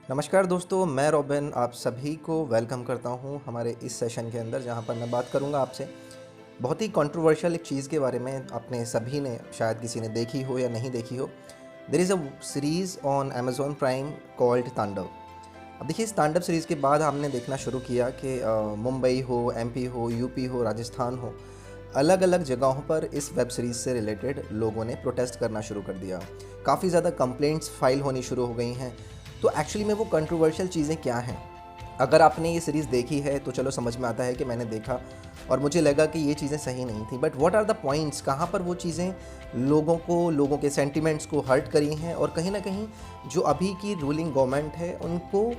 नमस्कार दोस्तों, मैं रॉबिन आप सभी को वेलकम करता हूं हमारे इस सेशन के अंदर, जहां पर मैं बात करूंगा आपसे बहुत ही कंट्रोवर्शियल एक चीज़ के बारे में। आपने सभी ने शायद किसी ने देखी हो या नहीं देखी हो। There is a series on Amazon Prime called Tandav. अब देखिए, इस तांडव सीरीज़ के बाद हमने देखना शुरू किया कि मुंबई हो, एमपी हो, यूपी हो, राजस्थान हो, अलग अलग जगहों पर इस वेब सीरीज़ से रिलेटेड लोगों ने प्रोटेस्ट करना शुरू कर दिया। काफ़ी ज़्यादा कंप्लेंट्स फाइल होनी शुरू हो गई हैं। तो एक्चुअली में वो कंट्रोवर्शियल चीज़ें क्या हैं? अगर आपने ये सीरीज़ देखी है तो चलो समझ में आता है कि मैंने देखा और मुझे लगा कि ये चीज़ें सही नहीं थी। But what are the points, कहाँ पर वो चीज़ें लोगों के सेंटिमेंट्स को हर्ट करी हैं, और कहीं ना कहीं जो अभी की रूलिंग गवर्नमेंट है उनको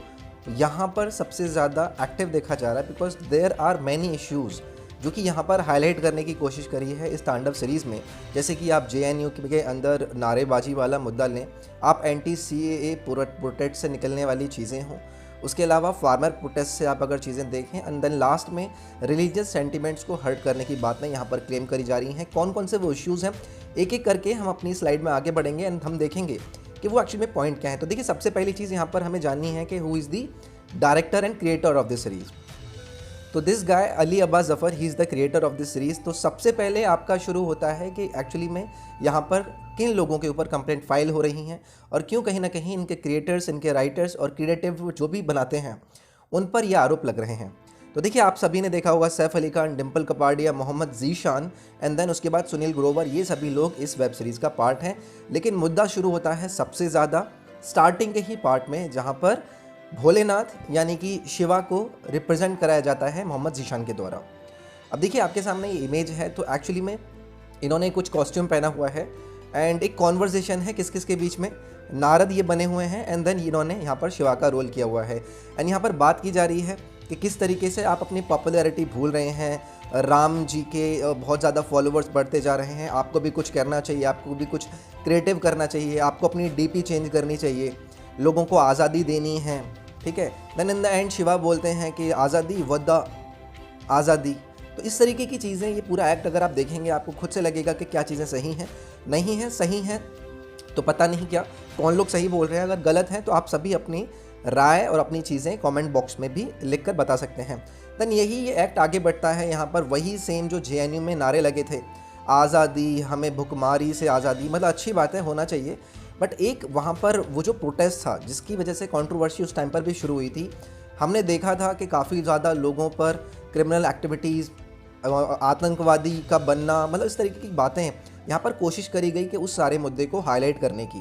यहाँ पर सबसे ज़्यादा एक्टिव देखा जा रहा है। Because there are many issues जो कि यहाँ पर हाईलाइट करने की कोशिश करी है इस तांडव सीरीज़ में। जैसे कि आप जेएनयू के अंदर नारेबाजी वाला मुद्दा लें, आप एंटी सीएए प्रोटेस्ट से निकलने वाली चीज़ें हों, उसके अलावा फार्मर प्रोटेस्ट से आप अगर चीज़ें देखें, एंड देन लास्ट में रिलीजियस सेंटिमेंट्स को हर्ट करने की बातें यहाँ पर क्लेम करी जा रही हैं। कौन कौन से वो इश्यूज़ हैं, एक एक करके हम अपनी स्लाइड में आगे बढ़ेंगे एंड हम देखेंगे कि वो एक्चुअली में पॉइंट क्या है। तो देखिए, सबसे पहली चीज़ यहाँ पर हमें जाननी है कि who is the director and creator of this series. तो this guy Ali Abbas Zafar, he is the creator of this series. तो सबसे पहले आपका शुरू होता है कि एक्चुअली में यहाँ पर किन लोगों के ऊपर कंप्लेंट फाइल हो रही हैं और क्यों कहीं ना कहीं इनके क्रिएटर्स, इनके राइटर्स और क्रिएटिव जो भी बनाते हैं उन पर ये आरोप लग रहे हैं। तो देखिए, आप सभी ने देखा होगा सैफ अली खान, डिम्पल कपाड़िया, मोहम्मद जीशान एंड देन उसके बाद सुनील ग्रोवर, ये सभी लोग इस वेब सीरीज़ का पार्ट हैं। लेकिन मुद्दा शुरू होता है सबसे ज़्यादा स्टार्टिंग के ही पार्ट में, जहाँ पर भोलेनाथ यानी कि शिवा को रिप्रेजेंट कराया जाता है मोहम्मद जीशान के द्वारा। अब देखिए, आपके सामने ये इमेज है। तो एक्चुअली में इन्होंने कुछ कॉस्ट्यूम पहना हुआ है एंड एक कॉन्वर्जेशन है किस किस के बीच में। नारद ये बने हुए हैं एंड देन इन्होंने यहाँ पर शिवा का रोल किया हुआ है। एंड यहाँ पर बात की जा रही है कि किस तरीके से आप अपनी पॉपुलैरिटी भूल रहे हैं, राम जी के बहुत ज़्यादा फॉलोअर्स बढ़ते जा रहे हैं, आपको भी कुछ करना चाहिए, आपको भी कुछ क्रिएटिव करना चाहिए, आपको अपनी डीपी चेंज करनी चाहिए, लोगों को आज़ादी देनी है, ठीक है। Then in the end Shiva बोलते हैं कि आज़ादी वद्दा आज़ादी। तो इस तरीके की चीज़ें, ये पूरा एक्ट अगर आप देखेंगे आपको खुद से लगेगा कि क्या चीज़ें सही हैं, नहीं हैं। सही हैं तो पता नहीं क्या कौन लोग सही बोल रहे हैं, अगर गलत है तो आप सभी अपनी राय और अपनी चीज़ें कमेंट बॉक्स में भी लिख कर बता सकते हैं। देन यही ये एक्ट आगे बढ़ता है। यहाँ पर वही सेम जो जेएनयू में नारे लगे थे, आज़ादी, हमें भुखमारी से आज़ादी, मतलब अच्छी बातें होना चाहिए। बट एक वहाँ पर वो जो प्रोटेस्ट था जिसकी वजह से कंट्रोवर्सी उस टाइम पर भी शुरू हुई थी, हमने देखा था कि काफ़ी ज़्यादा लोगों पर क्रिमिनल एक्टिविटीज़, आतंकवादी का बनना, मतलब इस तरीके की बातें यहाँ पर कोशिश करी गई कि उस सारे मुद्दे को हाईलाइट करने की।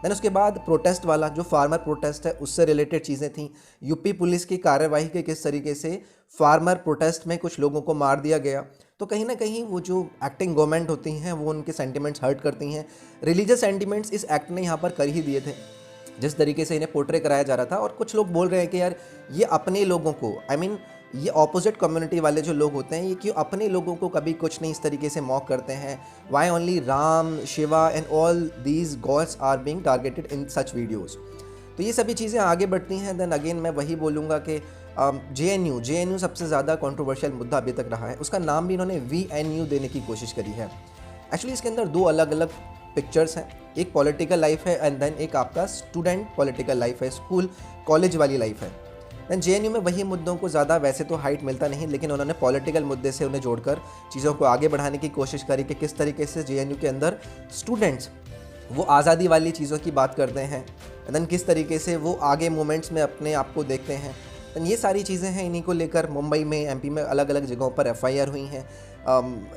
देन उसके बाद प्रोटेस्ट वाला जो फार्मर प्रोटेस्ट है उससे रिलेटेड चीज़ें थीं। यूपी पुलिस की कार्यवाही के किस तरीके से फार्मर प्रोटेस्ट में कुछ लोगों को मार दिया गया। तो कहीं ना कहीं वो जो एक्टिंग गवर्नमेंट होती हैं वो उनके सेंटिमेंट्स हर्ट करती हैं। रिलीजियस सेंटिमेंट्स इस एक्ट ने यहाँ पर कर ही दिए थे जिस तरीके से इन्हें पोर्ट्रे कराया जा रहा था। और कुछ लोग बोल रहे हैं कि यार ये अपने लोगों को, आई मीन ये ऑपोजिट कम्युनिटी वाले जो लोग होते हैं, ये क्यों अपने लोगों को कभी कुछ नहीं इस तरीके से मॉक करते हैं। Why only Ram, Shiva and all these gods are being targeted in such videos. तो ये सभी चीज़ें आगे बढ़ती हैं। देन अगेन मैं वही बोलूँगा कि जेएनयू सबसे ज़्यादा कंट्रोवर्शियल मुद्दा अभी तक रहा है। उसका नाम भी इन्होंने VNU देने की कोशिश करी है। एक्चुअली इसके अंदर दो अलग अलग पिक्चर्स हैं, एक पॉलिटिकल लाइफ है एंड देन एक आपका स्टूडेंट पॉलिटिकल लाइफ है, स्कूल कॉलेज वाली लाइफ है। दैन जेएनयू में वही मुद्दों को ज़्यादा वैसे तो हाइट मिलता नहीं, लेकिन उन्होंने पॉलिटिकल मुद्दे से उन्हें जोड़कर चीज़ों को आगे बढ़ाने की कोशिश करी कि किस तरीके से जेएनयू के अंदर स्टूडेंट्स वो आज़ादी वाली चीज़ों की बात करते हैं, देन किस तरीके से वो आगे मोमेंट्स में अपने आप को देखते हैं। देन ये सारी चीज़ें हैं, इन्हीं को लेकर मुंबई में, एमपी में अलग अलग जगहों पर FIR हुई हैं।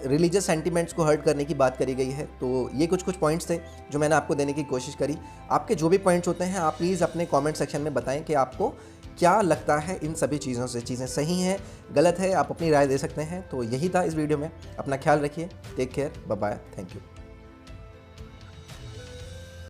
रिलीजियस सेंटिमेंट्स को हर्ट करने की बात करी गई है। तो ये कुछ पॉइंट्स थे जो मैंने आपको देने की कोशिश करी। आपके जो भी पॉइंट्स होते हैं आप प्लीज़ अपने कमेंट सेक्शन में बताएं कि आपको क्या लगता है इन सभी चीज़ों से, चीज़ें सही हैं, गलत है, आप अपनी राय दे सकते हैं। तो यही था इस वीडियो में। अपना ख्याल रखिए, take care, bye bye, thank you.